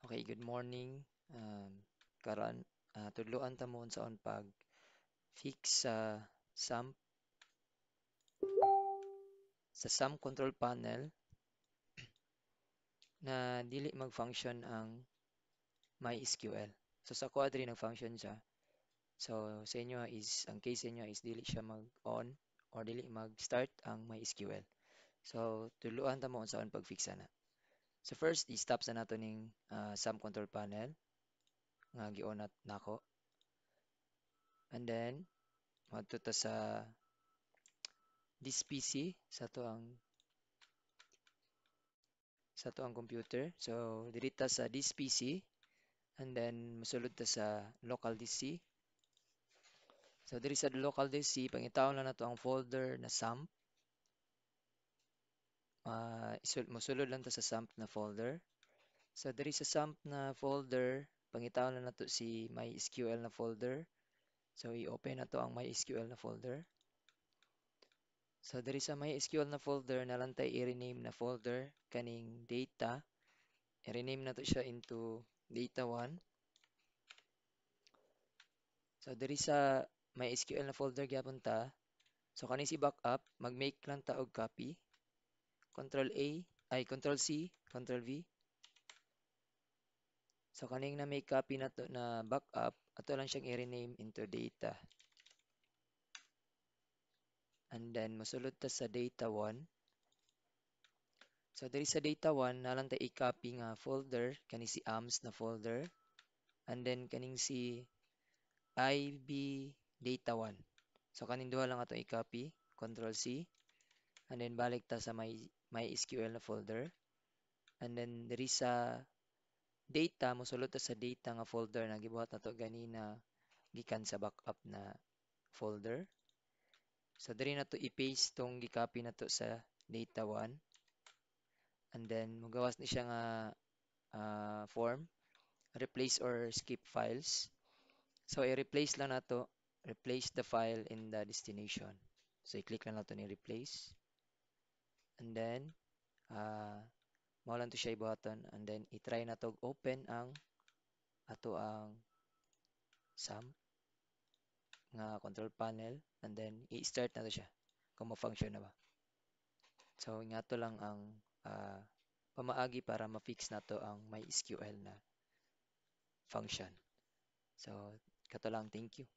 Okay, good morning. Karon, tudloan ta mo unsaon pag fix sa sum control panel na dili mag-function ang MySQL. So sa ko adri nag-function siya. So sa inyo is ang case sa inyo is dili siya mag-on or dili mag-start ang MySQL. So tudloan ta mo unsaon pag-fix na. So first, i-stop sa nato ning sum control panel nga gi-on nako. And then madto ta this PC sa to ang computer. So diri ta sa this PC and then mosulod ta sa local DC. So diri sa local DC pangitawon lang nato ang folder na SAMP. Mosulod lang ta sa SAMP na folder. So diri sa SAMP na folder pangitawon lang nato si MySQL na folder. So i-open nato ang MySQL na folder. So diri sa MySQL na folder nalantay i-rename na folder kaning data. I-rename nato siya into data 1. So diri sa MySQL na folder gyapon ta. So kani si backup, mag-make lang ta og copy. Control A, Control C, Control V. So kaning na make copy na to na backup, ato lang siyang i-rename into data. And then mosulod ta sa data 1. So diri sa data 1, nalang ta i-copy nga folder kani si AMS na folder. And then kaning si IB data 1. So kaning duha lang ato i-copy, Control C. And then balik ta sa MySQL na folder. And then diri sa data, mosulod ta sa data nga folder na gibuhat nato ganina gikan sa backup na folder. So diri na to i-paste tong gi-copy na to sa data 1. And then magawas ni siya nga form, replace or skip files. So i-replace lang nato, replace the file in the destination. So i-click lang nato ni replace. And then mao lang to siya ibuhaton and then i-try na to open ang ato ang SAM nga control panel and then i-start na to siya kung ma-function na ba. So nga to lang ang ah, pamaagi para ma-fix na to ang MySQL na function. So kato lang, thank you.